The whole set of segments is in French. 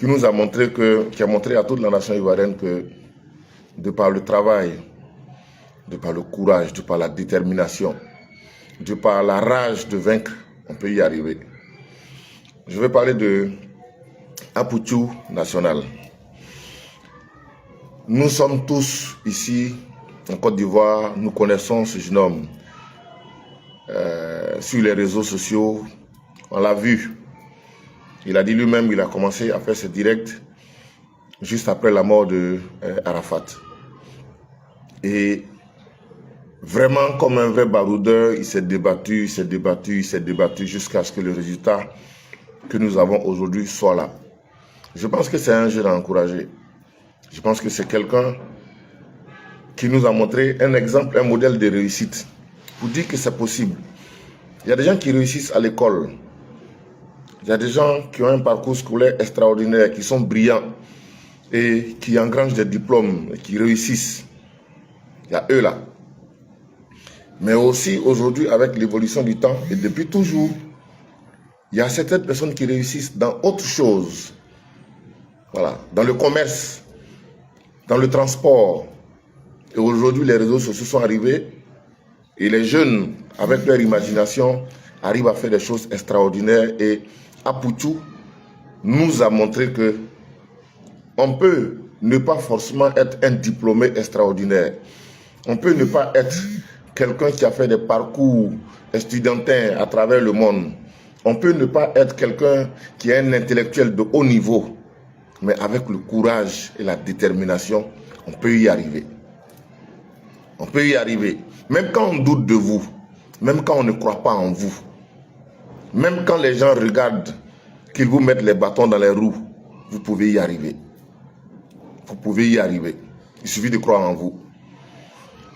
qui nous a montré qui a montré à toute la nation ivoirienne que de par le travail, de par le courage, de par la détermination, de par la rage de vaincre, on peut y arriver. Je vais parler de Apoutou National. Nous sommes tous ici en Côte d'Ivoire, nous connaissons ce jeune homme sur les réseaux sociaux, on l'a vu. Il a dit lui-même, il a commencé à faire ses directs juste après la mort de Arafat. Et vraiment, comme un vrai baroudeur, il s'est débattu, jusqu'à ce que le résultat que nous avons aujourd'hui soit là. Je pense que c'est un jeune à encourager. Je pense que c'est quelqu'un qui nous a montré un exemple, un modèle de réussite. Pour dire que c'est possible. Il y a des gens qui réussissent à l'école. Il y a des gens qui ont un parcours scolaire extraordinaire, qui sont brillants et qui engrangent des diplômes et qui réussissent. Il y a eux là. Mais aussi aujourd'hui, avec l'évolution du temps et depuis toujours, il y a certaines personnes qui réussissent dans autre chose. Voilà, dans le commerce, dans le transport. Et aujourd'hui, les réseaux sociaux sont arrivés et les jeunes, avec leur imagination, arrivent à faire des choses extraordinaires. Et Apoutou nous a montré que on peut ne pas forcément être un diplômé extraordinaire. On peut ne pas être quelqu'un qui a fait des parcours estudiantins à travers le monde. On peut ne pas être quelqu'un qui est un intellectuel de haut niveau. Mais avec le courage et la détermination, on peut y arriver. On peut y arriver. Même quand on doute de vous, même quand on ne croit pas en vous, même quand les gens regardent qu'ils vous mettent les bâtons dans les roues, vous pouvez y arriver. Vous pouvez y arriver. Il suffit de croire en vous.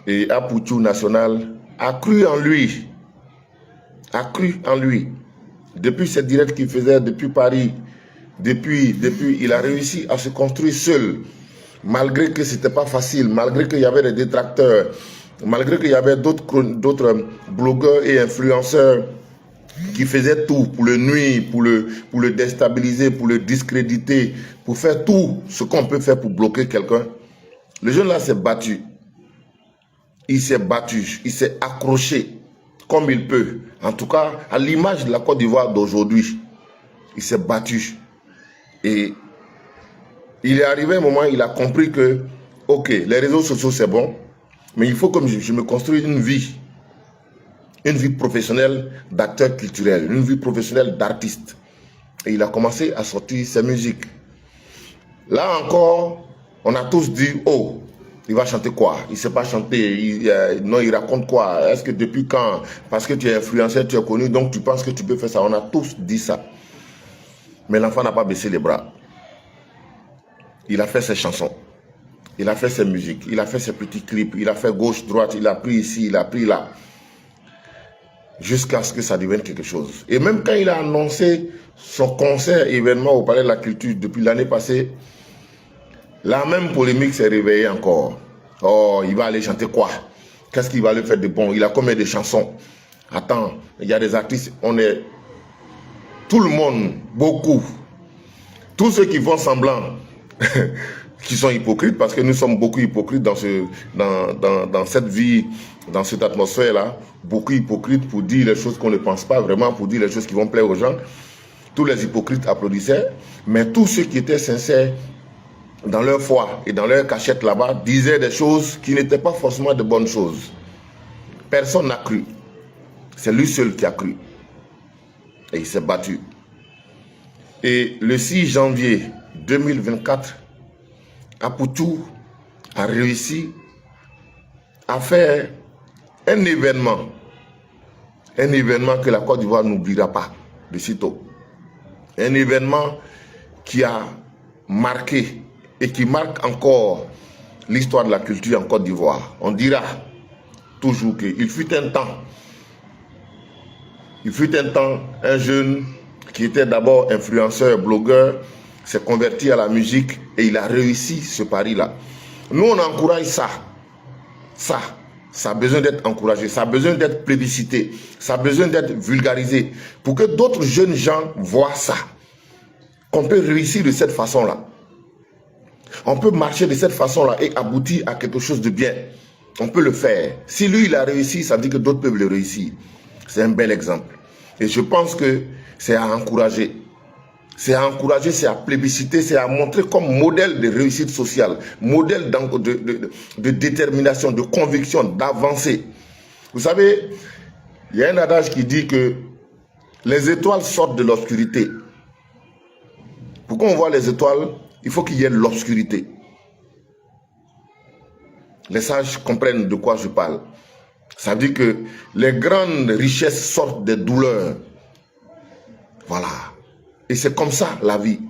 Et Apoutou National a cru en lui. A cru en lui. Depuis ces directs qu'il faisait, depuis Paris, depuis, il a réussi à se construire seul. Malgré que ce n'était pas facile, malgré qu'il y avait des détracteurs, malgré qu'il y avait d'autres blogueurs et influenceurs qui faisaient tout pour le nuire, pour le déstabiliser, pour le discréditer, pour faire tout ce qu'on peut faire pour bloquer quelqu'un. Le jeune là s'est battu. Il s'est battu, il s'est accroché comme il peut. En tout cas, à l'image de la Côte d'Ivoire d'aujourd'hui, il s'est battu. Et il est arrivé un moment, il a compris que, ok, les réseaux sociaux c'est bon, mais il faut que je me construise une vie professionnelle d'acteur culturel, une vie professionnelle d'artiste. Et il a commencé à sortir ses musiques. Là encore, on a tous dit, oh, il va chanter quoi? Il ne sait pas chanter, non, il raconte quoi? Est-ce que depuis quand? Parce que tu es influenceur, tu es connu, donc tu penses que tu peux faire ça. On a tous dit ça. Mais l'enfant n'a pas baissé les bras. Il a fait ses chansons, il a fait ses musiques, il a fait ses petits clips, il a fait gauche-droite, il a pris ici, il a pris là. Jusqu'à ce que ça devienne quelque chose. Et même quand il a annoncé son concert événement au Palais de la Culture depuis l'année passée, la même polémique s'est réveillée encore. Oh, il va aller chanter quoi? Qu'est-ce qu'il va aller faire de bon? Il a combien de chansons? Attends, il y a des artistes, on est... Tout le monde, beaucoup. Tous ceux qui font semblant, qui sont hypocrites, parce que nous sommes beaucoup hypocrites dans cette vie, dans cette atmosphère-là, beaucoup hypocrites pour dire les choses qu'on ne pense pas vraiment, pour dire les choses qui vont plaire aux gens. Tous les hypocrites applaudissaient, mais tous ceux qui étaient sincères dans leur foi et dans leur cachette là-bas disaient des choses qui n'étaient pas forcément de bonnes choses. Personne n'a cru. C'est lui seul qui a cru. Et il s'est battu. Et le 6 janvier 2024, Apoutou a réussi à faire un événement que la Côte d'Ivoire n'oubliera pas de sitôt. Un événement qui a marqué et qui marque encore l'histoire de la culture en Côte d'Ivoire. On dira toujours qu'il fut un temps, un jeune qui était d'abord influenceur, blogueur, s'est converti à la musique et il a réussi ce pari-là. Nous, on encourage ça. Ça a besoin d'être encouragé, ça a besoin d'être plébiscité, ça a besoin d'être vulgarisé pour que d'autres jeunes gens voient ça. qu'on peut réussir de cette façon-là. On peut marcher de cette façon-là et aboutir à quelque chose de bien. On peut le faire. Si lui, il a réussi, ça veut dire que d'autres peuvent le réussir. C'est un bel exemple. Et je pense que c'est à encourager. C'est à encourager, c'est à plébisciter, c'est à montrer comme modèle de réussite sociale, modèle de détermination, de conviction, d'avancée. Vous savez, il y a un adage qui dit que les étoiles sortent de l'obscurité. Pour qu'on voit les étoiles, il faut qu'il y ait l'obscurité. Les sages comprennent de quoi je parle. Ça veut dire que les grandes richesses sortent des douleurs. Voilà. Et c'est comme ça la vie.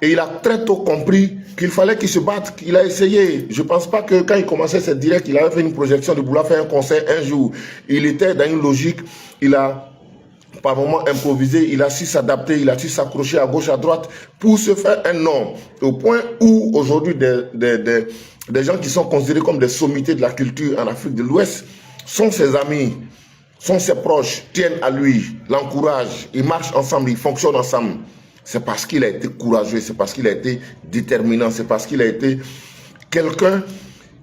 Et il a très tôt compris qu'il fallait qu'il se batte, qu'il a essayé. Je ne pense pas que quand il commençait cette direct, il avait fait une projection de vouloir faire un concert un jour. Il était dans une logique, il a par moments improvisé, il a su s'adapter, il a su s'accrocher à gauche, à droite pour se faire un nom. Au point où aujourd'hui des gens qui sont considérés comme des sommités de la culture en Afrique de l'Ouest sont ses amis, sont ses proches, tiennent à lui, l'encouragent, ils marchent ensemble, ils fonctionnent ensemble. C'est parce qu'il a été courageux, c'est parce qu'il a été déterminant, c'est parce qu'il a été quelqu'un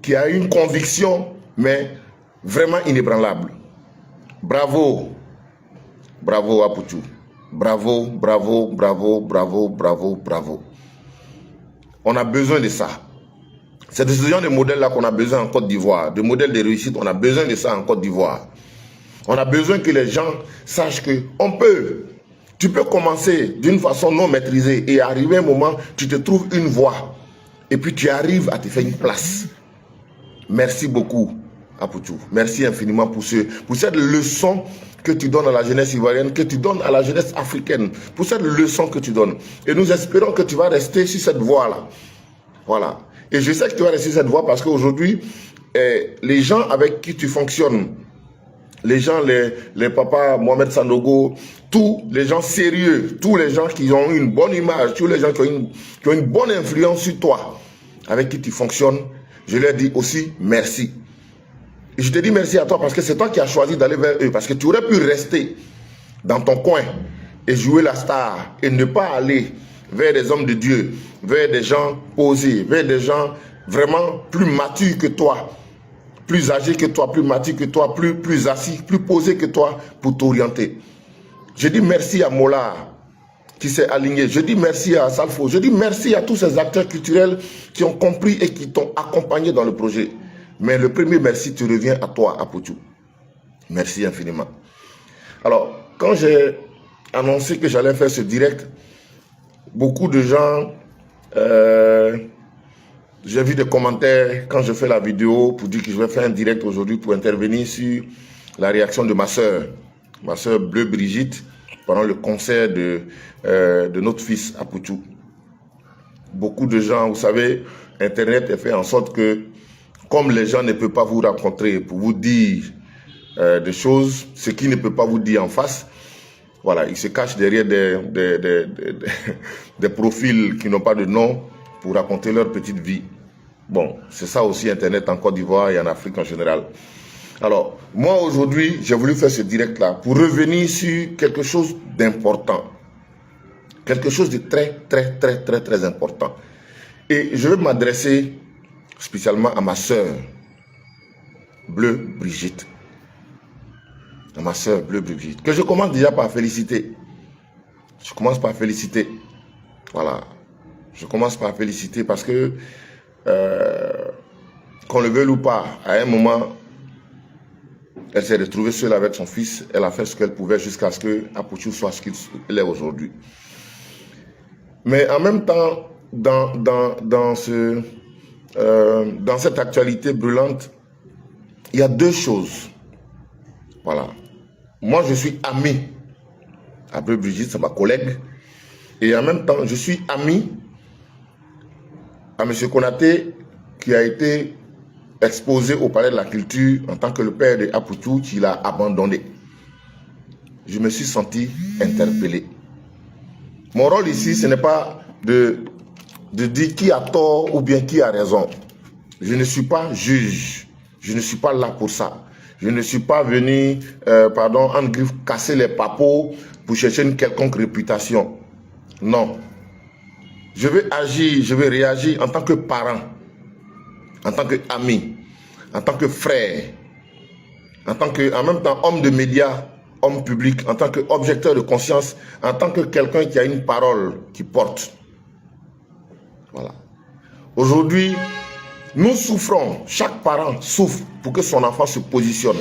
qui a une conviction, mais vraiment inébranlable. Bravo, bravo Apoutou. Bravo, bravo, bravo, bravo, bravo, bravo. On a besoin de ça. C'est de ce genre de modèle-là qu'on a besoin en Côte d'Ivoire, de modèles de réussite, on a besoin de ça en Côte d'Ivoire. On a besoin que les gens sachent qu'on peut. Tu peux commencer d'une façon non maîtrisée et arriver à un moment, tu te trouves une voie. Et puis tu arrives à te faire une place. Merci beaucoup, Apoutou. Merci infiniment pour cette leçon que tu donnes à la jeunesse ivoirienne, que tu donnes à la jeunesse africaine. Pour cette leçon que tu donnes. Et nous espérons que tu vas rester sur cette voie-là. Voilà. Et je sais que tu vas rester sur cette voie parce qu'aujourd'hui, les gens avec qui tu fonctionnes, les gens, les papas, Mohamed Sanogo, tous les gens sérieux, tous les gens qui ont une bonne image, tous les gens qui ont une bonne influence sur toi, avec qui tu fonctionnes, je leur dis aussi merci. Et je te dis merci à toi parce que c'est toi qui as choisi d'aller vers eux, parce que tu aurais pu rester dans ton coin et jouer la star et ne pas aller vers des hommes de Dieu, vers des gens posés, vers des gens vraiment plus matures que toi, plus âgé que toi, plus mature que toi, plus assis, plus posé que toi pour t'orienter. Je dis merci à Mola qui s'est aligné. Je dis merci à Salfo. Je dis merci à tous ces acteurs culturels qui ont compris et qui t'ont accompagné dans le projet. Mais le premier merci te revient à toi, Apoutou. Merci infiniment. Alors, quand j'ai annoncé que j'allais faire ce direct, beaucoup de gens... j'ai vu des commentaires quand je fais la vidéo pour dire que je vais faire un direct aujourd'hui pour intervenir sur la réaction de ma soeur Bleu Brigitte, pendant le concert de notre fils Apoutou. Beaucoup de gens, vous savez, Internet a fait en sorte que, comme les gens ne peuvent pas vous rencontrer pour vous dire des choses, ce qui ne peut pas vous dire en face, voilà, ils se cachent derrière des profils qui n'ont pas de nom pour raconter leur petite vie. Bon, c'est ça aussi Internet en Côte d'Ivoire et en Afrique en général. Alors, moi aujourd'hui, j'ai voulu faire ce direct-là pour revenir sur quelque chose d'important. Quelque chose de très, très, très, très, très important. Et je vais m'adresser spécialement à ma soeur, Bleu Brigitte. À ma soeur, Bleu Brigitte. Que je commence déjà par féliciter. Je commence par féliciter. Voilà. Je commence par féliciter parce que, qu'on le veuille ou pas, à un moment, elle s'est retrouvée seule avec son fils. Elle a fait ce qu'elle pouvait jusqu'à ce que Apoutou soit ce qu'il est aujourd'hui. Mais en même temps, dans cette actualité brûlante, il y a deux choses. Voilà. Moi, je suis ami à Bleu Brigitte, c'est ma collègue. Et en même temps, je suis ami à M. Konaté, qui a été exposé au Palais de la Culture en tant que le père de Apoutou, qui l'a abandonné. Je me suis senti interpellé. Mon rôle ici, ce n'est pas de dire qui a tort ou bien qui a raison. Je ne suis pas juge. Je ne suis pas là pour ça. Je ne suis pas venu, en griffe, casser les papeaux pour chercher une quelconque réputation. Non. je vais agir, je vais réagir en tant que parent, en tant qu'ami, en tant que frère, en tant que, en même temps, homme de médias, homme public, en tant qu'objecteur de conscience, en tant que quelqu'un qui a une parole qui porte. Voilà. Aujourd'hui, nous souffrons, chaque parent souffre pour que son enfant se positionne.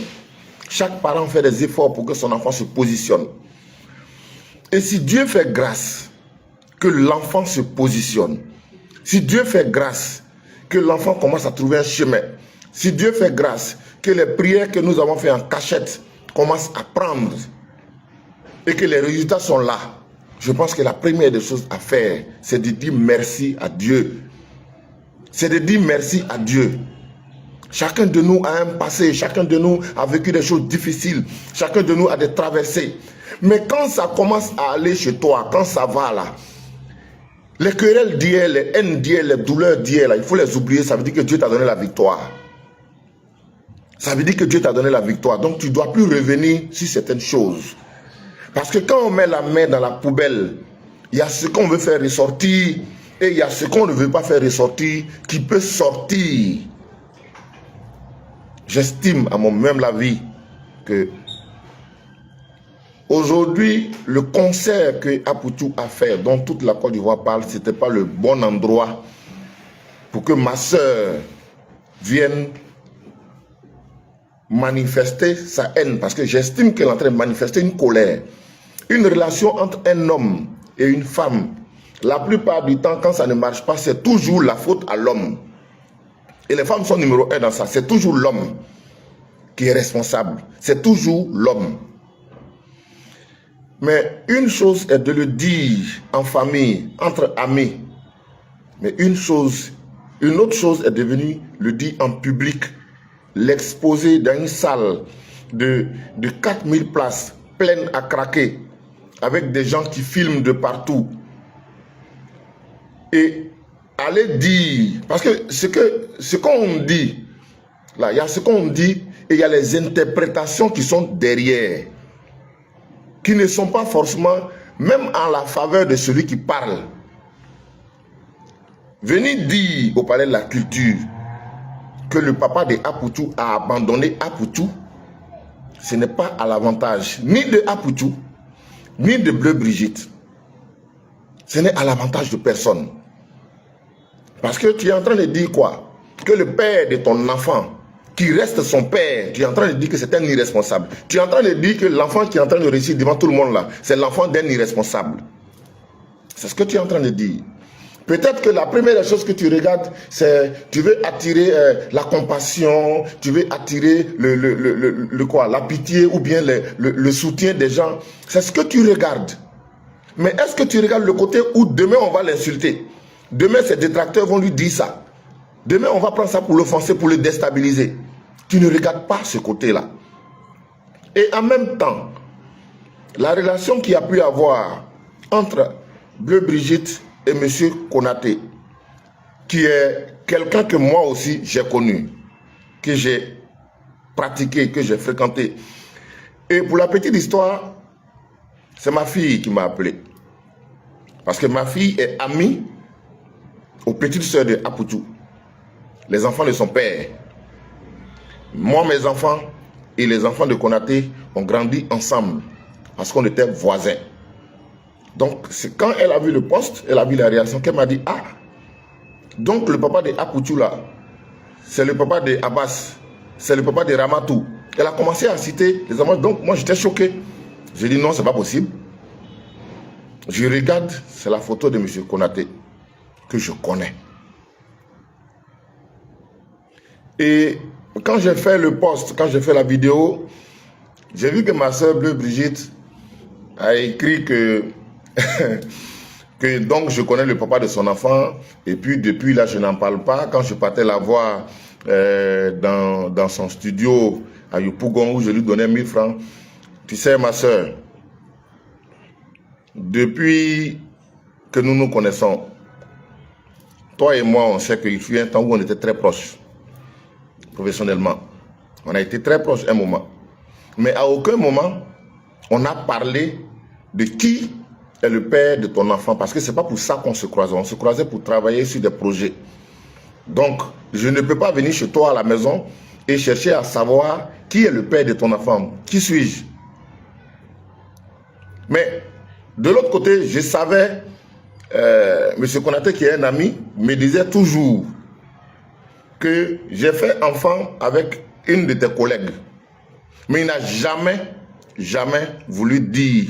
Chaque parent fait des efforts pour que son enfant se positionne. Et si Dieu fait grâce que l'enfant se positionne, si Dieu fait grâce que l'enfant commence à trouver un chemin, si Dieu fait grâce que les prières que nous avons faites en cachette commencent à prendre et que les résultats sont là, je pense que la première des choses à faire, c'est de dire merci à Dieu. C'est de dire merci à Dieu. Chacun de nous a un passé, chacun de nous a vécu des choses difficiles, chacun de nous a des traversées. Mais quand ça commence à aller chez toi, quand ça va là, les querelles d'hier, les haines d'hier, les douleurs d'hier, il faut les oublier, ça veut dire que Dieu t'a donné la victoire. Ça veut dire que Dieu t'a donné la victoire, donc tu ne dois plus revenir sur certaines choses. Parce que quand on met la main dans la poubelle, il y a ce qu'on veut faire ressortir et il y a ce qu'on ne veut pas faire ressortir qui peut sortir. J'estime à mon même avis que aujourd'hui, le concert que Apoutou a fait, dont toute la Côte d'Ivoire parle, ce n'était pas le bon endroit pour que ma soeur vienne manifester sa haine. Parce que j'estime qu'elle est en train de manifester une colère. Une relation entre un homme et une femme, la plupart du temps, quand ça ne marche pas, c'est toujours la faute à l'homme. Et les femmes sont numéro 1 dans ça. C'est toujours l'homme qui est responsable. C'est toujours l'homme. Mais une chose est de le dire en famille, entre amis. Mais une autre chose est devenue le dire en public, l'exposer dans une salle de 4000 places, pleine à craquer, avec des gens qui filment de partout. Et aller dire, parce que ce qu'on dit, là, il y a ce qu'on dit et il y a les interprétations qui sont derrière, qui ne sont pas forcément, même en la faveur de celui qui parle. Venir dire au palais de la culture que le papa de Apoutou a abandonné Apoutou, ce n'est pas à l'avantage ni de Apoutou, ni de Bleu Brigitte. Ce n'est à l'avantage de personne. Parce que tu es en train de dire quoi? Que le père de ton enfant, qui reste son père, tu es en train de dire que c'est un irresponsable. Tu es en train de dire que l'enfant qui est en train de réussir devant tout le monde là, c'est l'enfant d'un irresponsable. C'est ce que tu es en train de dire. Peut-être que la première des choses que tu regardes, c'est tu veux attirer la compassion, tu veux attirer la pitié ou bien le soutien des gens. C'est ce que tu regardes. Mais est-ce que tu regardes le côté où demain on va l'insulter? Demain ses détracteurs vont lui dire ça. Demain on va prendre ça pour l'offenser, pour le déstabiliser. Tu ne regardes pas ce côté-là. Et en même temps, la relation qu'il y a pu avoir entre Bleu Brigitte et M. Konaté, qui est quelqu'un que moi aussi j'ai connu, que j'ai pratiqué, que j'ai fréquenté. Et pour la petite histoire, c'est ma fille qui m'a appelé. Parce que ma fille est amie aux petites sœurs de Apoutou, les enfants de son père. Moi, mes enfants et les enfants de Konaté ont grandi ensemble parce qu'on était voisins. Donc, c'est quand elle a vu le poste, elle a vu la réaction, qu'elle m'a dit, ah, donc le papa de Apoutou là, c'est le papa de Abbas, c'est le papa de Ramatou. Elle a commencé à citer les enfants, donc moi j'étais choqué. J'ai dit non, c'est pas possible. Je regarde, c'est la photo de M. Konaté, que je connais. Et quand j'ai fait le post, quand j'ai fait la vidéo, j'ai vu que ma soeur Bleu Brigitte a écrit que donc je connais le papa de son enfant, et puis depuis là je n'en parle pas. Quand je partais la voir dans son studio à Yopougon où je lui donnais 1000 francs, tu sais ma soeur, depuis que nous nous connaissons, toi et moi on sait qu'il fut un temps où on était très proches professionnellement. On a été très proches un moment, mais à aucun moment on a parlé de qui est le père de ton enfant, parce que ce n'est pas pour ça qu'on se croisait. On se croisait pour travailler sur des projets. Donc, je ne peux pas venir chez toi à la maison et chercher à savoir qui est le père de ton enfant. Qui suis-je? Mais, de l'autre côté, je savais, M. Konaté, qui est un ami, me disait toujours que j'ai fait enfant avec une de tes collègues. Mais il n'a jamais voulu dire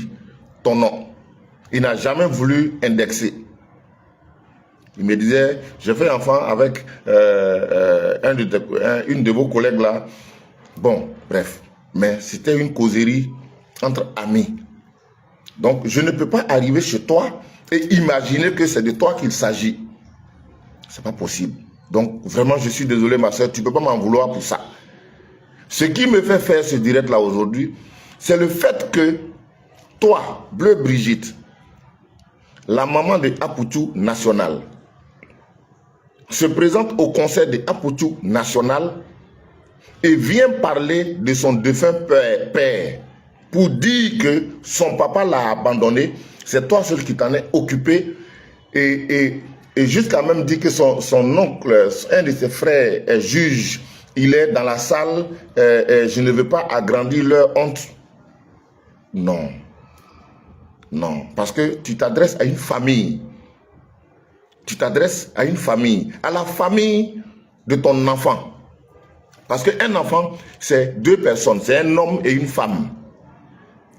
ton nom. Il n'a jamais voulu indexer. Il me disait, j'ai fait enfant avec une de vos collègues là. Bon, bref. Mais c'était une causerie entre amis. Donc, je ne peux pas arriver chez toi et imaginer que c'est de toi qu'il s'agit. C'est pas possible. Donc, vraiment, je suis désolé, ma soeur, tu ne peux pas m'en vouloir pour ça. Ce qui me fait faire ce direct là aujourd'hui, c'est le fait que toi, Bleu Brigitte, la maman de Apoutou National, se présente au conseil de Apoutou National et vient parler de son défunt père pour dire que son papa l'a abandonné. C'est toi seul qui t'en es occupé et jusqu'à même dire que son oncle, un de ses frères est juge, il est dans la salle, je ne veux pas agrandir leur honte. Non. Non, parce que tu t'adresses à une famille. Tu t'adresses à une famille, à la famille de ton enfant. Parce qu'un enfant, c'est deux personnes, c'est un homme et une femme.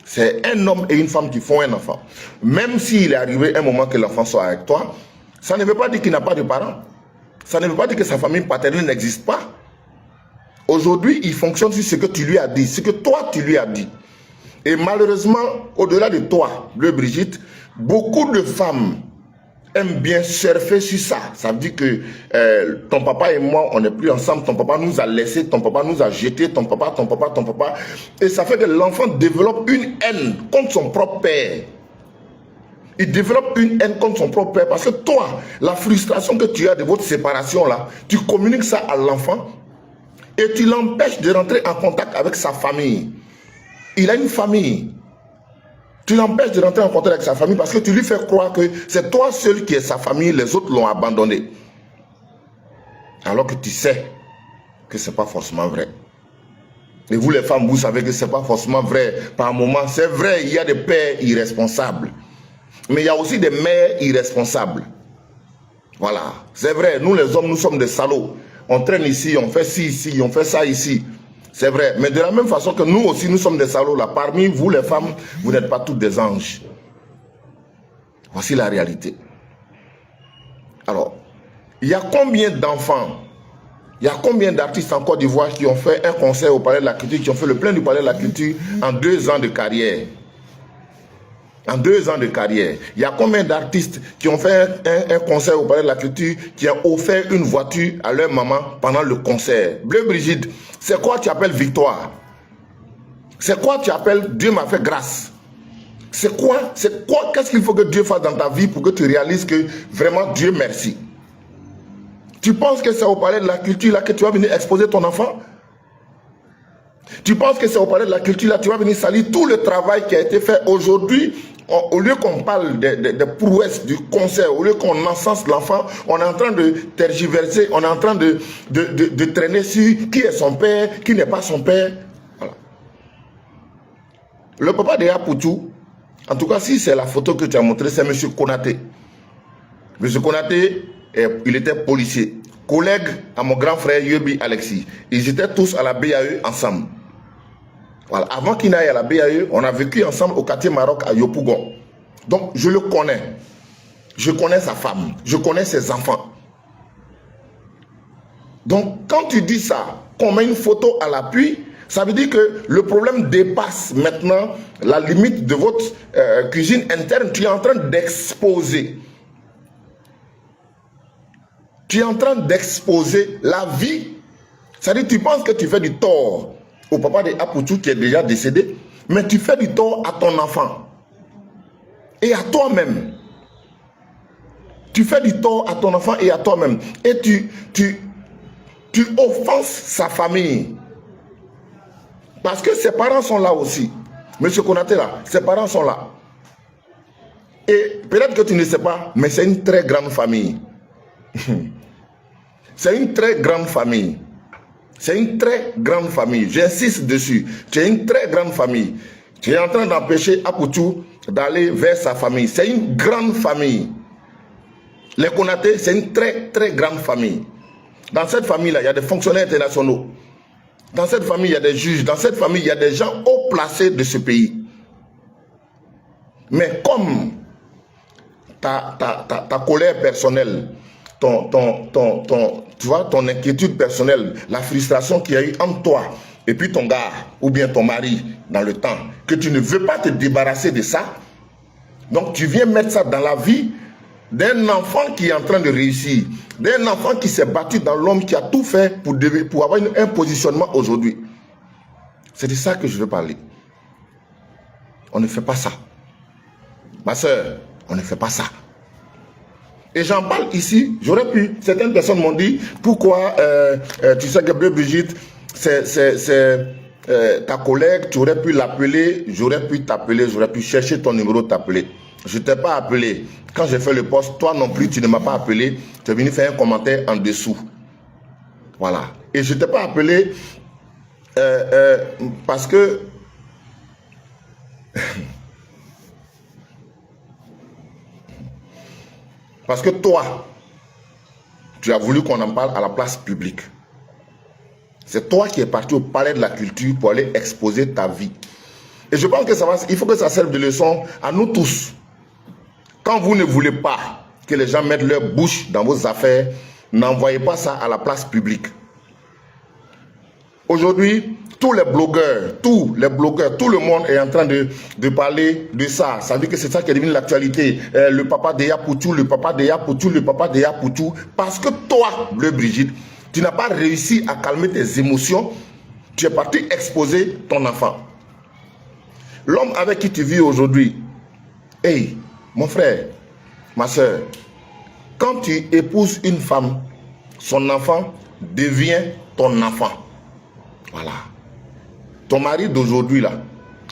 C'est un homme et une femme qui font un enfant. Même s'il est arrivé un moment que l'enfant soit avec toi, ça ne veut pas dire qu'il n'a pas de parents. Ça ne veut pas dire que sa famille paternelle n'existe pas. Aujourd'hui, il fonctionne sur ce que tu lui as dit, ce que toi tu lui as dit. Et malheureusement, au-delà de toi, Bleu Brigitte, beaucoup de femmes aiment bien surfer sur ça. Ça veut dire que ton papa et moi, on n'est plus ensemble, ton papa nous a laissés, ton papa nous a jetés, ton papa. Et ça fait que l'enfant développe une haine contre son propre père. Il développe une haine contre son propre père parce que toi, la frustration que tu as de votre séparation là, tu communiques ça à l'enfant et tu l'empêches de rentrer en contact avec sa famille. Il a une famille. Tu l'empêches de rentrer en contact avec sa famille parce que tu lui fais croire que c'est toi seul qui est sa famille, les autres l'ont abandonné. Alors que tu sais que ce n'est pas forcément vrai. Et vous les femmes, vous savez que ce n'est pas forcément vrai. Par moment, c'est vrai, il y a des pères irresponsables. Mais il y a aussi des mères irresponsables. Voilà, c'est vrai, nous les hommes, nous sommes des salauds. On traîne ici, on fait ci ici, on fait ça ici. C'est vrai, mais de la même façon que nous aussi, nous sommes des salauds là. Parmi vous les femmes, vous n'êtes pas toutes des anges. Voici la réalité. Alors, il y a combien d'enfants, il y a combien d'artistes en Côte d'Ivoire qui ont fait un concert au Palais de la Culture, qui ont fait le plein du Palais de la Culture en 2 ans de carrière? En 2 ans de carrière, il y a combien d'artistes qui ont fait un concert au Palais de la Culture, qui ont offert une voiture à leur maman pendant le concert? Bleu Brigitte, c'est quoi tu appelles victoire? C'est quoi tu appelles Dieu m'a fait grâce? C'est quoi? Qu'est-ce qu'il faut que Dieu fasse dans ta vie pour que tu réalises que vraiment Dieu merci? Tu penses que c'est au Palais de la Culture là que tu vas venir exposer ton enfant? Tu penses que c'est au Palais de la Culture là tu vas venir salir tout le travail qui a été fait aujourd'hui? Au lieu qu'on parle des prouesses du concert, au lieu qu'on encense l'enfant, on est en train de tergiverser, on est en train de traîner sur qui est son père, qui n'est pas son père. Voilà. Le papa de Apoutou, en tout cas si c'est la photo que tu as montrée, c'est M. Konaté. M. Konaté, il était policier, collègue à mon grand frère Yobi Alexis. Ils étaient tous à la BAE ensemble. Voilà. Avant qu'il n'aille à la BAE, on a vécu ensemble au quartier Maroc à Yopougon. Donc, je le connais. Je connais sa femme. Je connais ses enfants. Donc, quand tu dis ça, qu'on met une photo à l'appui, ça veut dire que le problème dépasse maintenant la limite de votre cuisine interne. Tu es en train d'exposer. Tu es en train d'exposer la vie. C'est-à-dire, tu penses que tu fais du tort au papa de Apoutou qui est déjà décédé, mais tu fais du tort à ton enfant et à toi-même. Tu fais du tort à ton enfant et à toi-même. Et tu offenses sa famille. Parce que ses parents sont là aussi. Monsieur Konaté là, ses parents sont là. Et peut-être que tu ne sais pas, mais c'est une très grande famille. C'est une très grande famille. C'est une très grande famille. J'insiste dessus. Tu es une très grande famille. Tu es en train d'empêcher Apoutou d'aller vers sa famille. C'est une grande famille. Les Konaté, c'est une très, très grande famille. Dans cette famille-là, il y a des fonctionnaires internationaux. Dans cette famille, il y a des juges. Dans cette famille, il y a des gens haut placés de ce pays. Mais comme ta colère personnelle, tu vois, ton inquiétude personnelle, la frustration qu'il y a eu entre toi et puis ton gars ou bien ton mari dans le temps, que tu ne veux pas te débarrasser de ça, donc tu viens mettre ça dans la vie d'un enfant qui est en train de réussir, d'un enfant qui s'est battu dans l'homme, qui a tout fait pour avoir un positionnement aujourd'hui. C'est de ça que je veux parler. On ne fait pas ça. Ma soeur, on ne fait pas ça. Et j'en parle ici, j'aurais pu, certaines personnes m'ont dit, pourquoi, tu sais que Brigitte, c'est ta collègue, tu aurais pu l'appeler, j'aurais pu t'appeler, j'aurais pu chercher ton numéro, t'appeler. Je ne t'ai pas appelé. Quand j'ai fait le poste, toi non plus, tu ne m'as pas appelé, tu es venu faire un commentaire en dessous. Voilà. Et je ne t'ai pas appelé parce que... Parce que toi, tu as voulu qu'on en parle à la place publique. C'est toi qui es parti au palais de la culture pour aller exposer ta vie. Et je pense que il faut que ça serve de leçon à nous tous. Quand vous ne voulez pas que les gens mettent leur bouche dans vos affaires, n'envoyez pas ça à la place publique. Aujourd'hui, tous les blogueurs, tout le monde est en train de parler de ça. Ça veut dire que c'est ça qui est devenu l'actualité. Le papa de Yapoutou, le papa de Yapoutou, le papa de Yapoutou. Parce que toi, Bleu Brigitte, tu n'as pas réussi à calmer tes émotions. Tu es parti exposer ton enfant. L'homme avec qui tu vis aujourd'hui, hey, mon frère, ma soeur, quand tu épouses une femme, son enfant devient ton enfant. Voilà. Ton mari d'aujourd'hui là,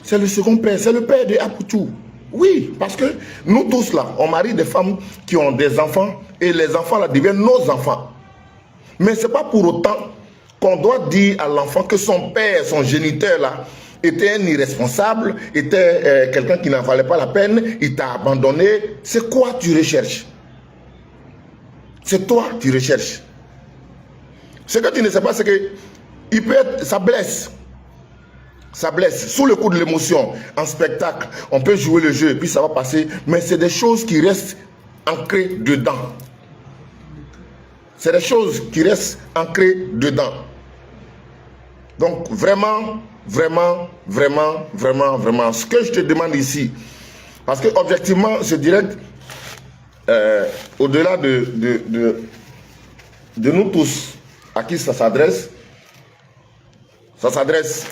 c'est le second père, c'est le père de Apoutou. Oui, parce que nous tous là, on marie des femmes qui ont des enfants et les enfants là deviennent nos enfants. Mais ce n'est pas pour autant qu'on doit dire à l'enfant que son père, son géniteur là, était un irresponsable, était quelqu'un qui n'en valait pas la peine, il t'a abandonné. C'est quoi tu recherches? C'est toi qui recherches. Ce que tu ne sais pas, c'est que il peut être, ça blesse. Ça blesse. Sous le coup de l'émotion, en spectacle, on peut jouer le jeu et puis ça va passer. Mais c'est des choses qui restent ancrées dedans. C'est des choses qui restent ancrées dedans. Donc vraiment, ce que je te demande ici, parce que objectivement, ce direct, au-delà de nous tous à qui ça s'adresse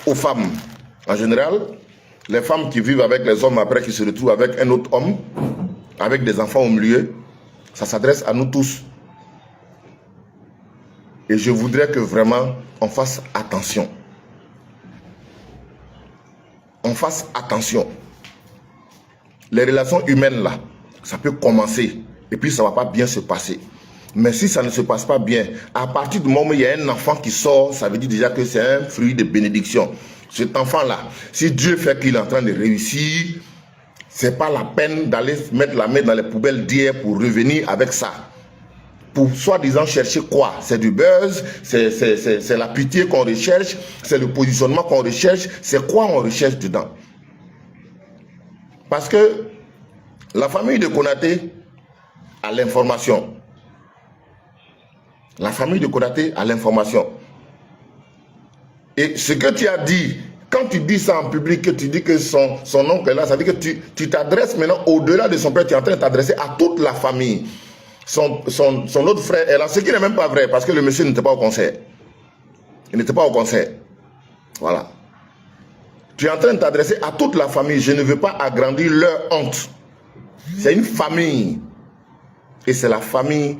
aux femmes en général, les femmes qui vivent avec les hommes après qui se retrouvent avec un autre homme, avec des enfants au milieu, ça s'adresse à nous tous. Et je voudrais que vraiment on fasse attention. On fasse attention. Les relations humaines là, ça peut commencer et puis ça ne va pas bien se passer. Mais si ça ne se passe pas bien, à partir du moment où il y a un enfant qui sort, ça veut dire déjà que c'est un fruit de bénédiction. Cet enfant-là, si Dieu fait qu'il est en train de réussir, ce n'est pas la peine d'aller mettre la main dans les poubelles d'hier pour revenir avec ça. Pour soi-disant chercher quoi? C'est du buzz, c'est la pitié qu'on recherche, c'est le positionnement qu'on recherche, c'est quoi on recherche dedans? Parce que la famille de Konaté a l'information. La famille de Konaté a l'information. Et ce que tu as dit, quand tu dis ça en public, que tu dis que son oncle est là, ça veut dire que tu t'adresses maintenant au-delà de son père, tu es en train de t'adresser à toute la famille. Son autre frère est là, ce qui n'est même pas vrai, parce que le monsieur n'était pas au concert. Il n'était pas au concert. Voilà. Tu es en train de t'adresser à toute la famille. Je ne veux pas agrandir leur honte. C'est une famille. Et c'est la famille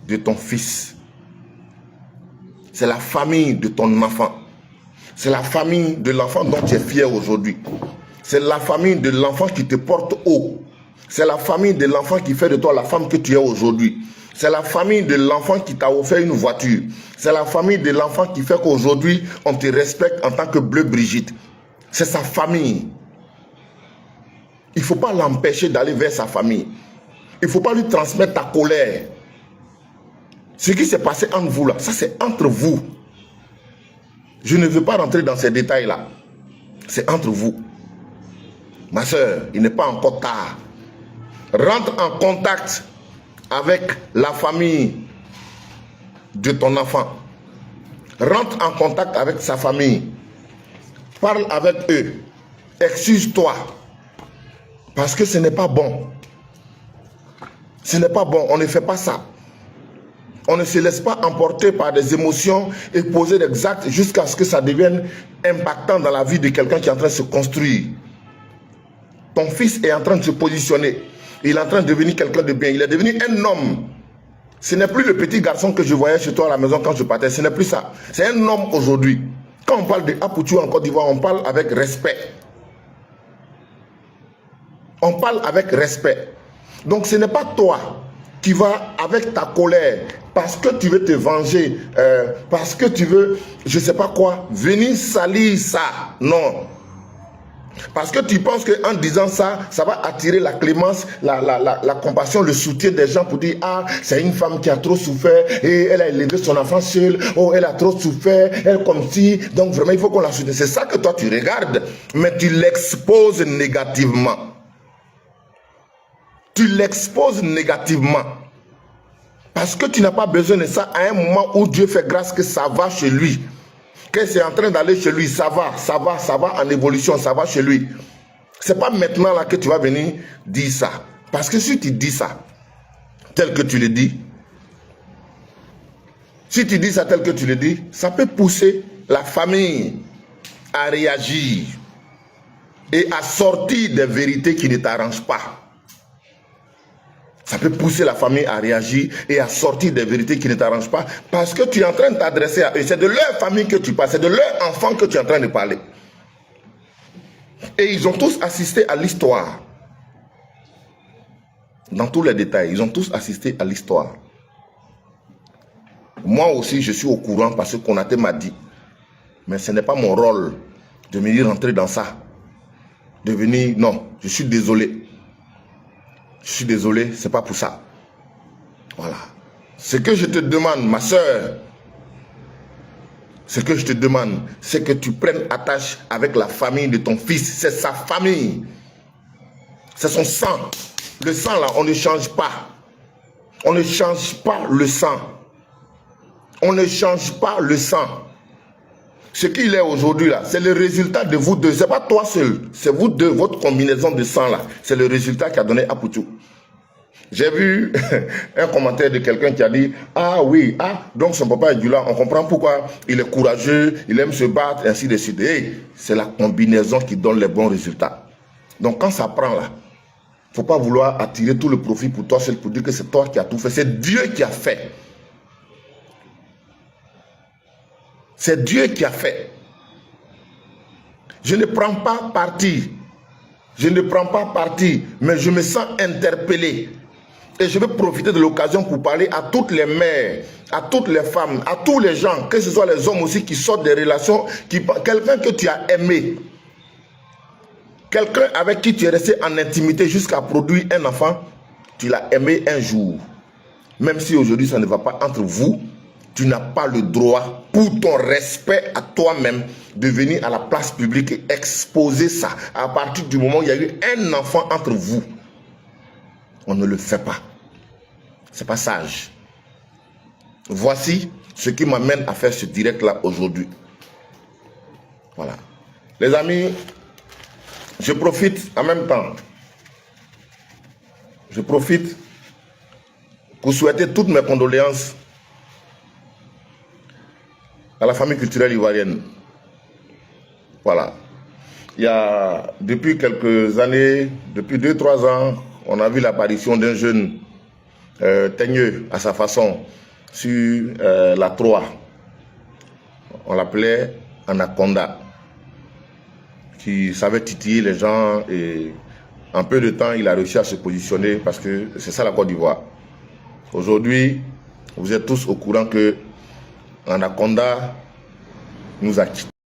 de ton fils. C'est la famille de ton enfant. C'est la famille de l'enfant dont tu es fier aujourd'hui. C'est la famille de l'enfant qui te porte haut. C'est la famille de l'enfant qui fait de toi la femme que tu es aujourd'hui. C'est la famille de l'enfant qui t'a offert une voiture. C'est la famille de l'enfant qui fait qu'aujourd'hui, on te respecte en tant que Bleu Brigitte. C'est sa famille. Il ne faut pas l'empêcher d'aller vers sa famille. Il ne faut pas lui transmettre ta colère. Ce qui s'est passé entre vous là, ça c'est entre vous. Je ne veux pas rentrer dans ces détails-là. C'est entre vous. Ma soeur, il n'est pas encore tard. Rentre en contact avec la famille de ton enfant. Rentre en contact avec sa famille. Parle avec eux. Excuse-toi. Parce que ce n'est pas bon. Ce n'est pas bon. On ne fait pas ça. On ne se laisse pas emporter par des émotions et poser des actes jusqu'à ce que ça devienne impactant dans la vie de quelqu'un qui est en train de se construire. Ton fils est en train de se positionner. Il est en train de devenir quelqu'un de bien. Il est devenu un homme. Ce n'est plus le petit garçon que je voyais chez toi à la maison quand je partais. Ce n'est plus ça. C'est un homme aujourd'hui. Quand on parle de Apoutou en Côte d'Ivoire, on parle avec respect. On parle avec respect. Donc ce n'est pas toi qui vas avec ta colère, parce que tu veux te venger, parce que tu veux, je ne sais pas quoi, venir salir ça. Non. Parce que tu penses qu'en disant ça, ça va attirer la clémence, la compassion, le soutien des gens pour dire, ah, c'est une femme qui a trop souffert et elle a élevé son enfant seule, oh, elle a trop souffert, elle comme si, donc vraiment il faut qu'on la soutienne. C'est ça que toi tu regardes, mais tu l'exposes négativement. Tu l'exposes négativement. Parce que tu n'as pas besoin de ça à un moment où Dieu fait grâce que ça va chez lui. Que c'est en train d'aller chez lui, ça va en évolution, ça va chez lui. C'est pas maintenant là que tu vas venir dire ça. Parce que si tu dis ça, tel que tu le dis, si tu dis ça tel que tu le dis, ça peut pousser la famille à réagir et à sortir des vérités qui ne t'arrangent pas. Ça peut pousser la famille à réagir et à sortir des vérités qui ne t'arrangent pas parce que tu es en train de t'adresser à eux. C'est de leur famille que tu parles, c'est de leur enfant que tu es en train de parler. Et ils ont tous assisté à l'histoire. Dans tous les détails, ils ont tous assisté à l'histoire. Moi aussi, je suis au courant parce que Konaté m'a dit. Mais ce n'est pas mon rôle de venir rentrer dans ça. De venir, non, je suis désolé. Je suis désolé, c'est pas pour ça. Voilà. Ce que je te demande, ma soeur, ce que je te demande, c'est que tu prennes attache avec la famille de ton fils. C'est sa famille. C'est son sang. Le sang là, on ne change pas. On ne change pas le sang. On ne change pas le sang. Ce qu'il est aujourd'hui là, c'est le résultat de vous deux. Ce n'est pas toi seul. C'est vous deux, votre combinaison de sang là. C'est le résultat qui a donné Apoutou. J'ai vu un commentaire de quelqu'un qui a dit, ah oui, ah, donc son papa est du là. On comprend pourquoi il est courageux, il aime se battre, ainsi de suite. Hey, c'est la combinaison qui donne les bons résultats. Donc quand ça prend là, il ne faut pas vouloir attirer tout le profit pour toi seul, pour dire que c'est toi qui as tout fait. C'est Dieu qui a fait. C'est Dieu qui a fait. Je ne prends pas parti. Je ne prends pas parti, mais je me sens interpellé. Et je vais profiter de l'occasion pour parler à toutes les mères, à toutes les femmes, à tous les gens, que ce soit les hommes aussi qui sortent des relations, quelqu'un que tu as aimé, quelqu'un avec qui tu es resté en intimité jusqu'à produire un enfant, tu l'as aimé un jour. Même si aujourd'hui ça ne va pas entre vous, tu n'as pas le droit, pour ton respect à toi-même, de venir à la place publique et exposer ça. À partir du moment où il y a eu un enfant entre vous, on ne le fait pas. C'est pas sage. Voici ce qui m'amène à faire ce direct-là aujourd'hui. Voilà. Les amis, je profite en même temps. Je profite pour souhaiter toutes mes condoléances à la famille culturelle ivoirienne. Voilà. Il y a, depuis quelques années, depuis 2-3 ans, on a vu l'apparition d'un jeune teigneux à sa façon sur la Troie. On l'appelait Anaconda, qui savait titiller les gens et En peu de temps, il a réussi à se positionner parce que c'est ça la Côte d'Ivoire. Aujourd'hui, vous êtes tous au courant que Anaconda nous a quittés.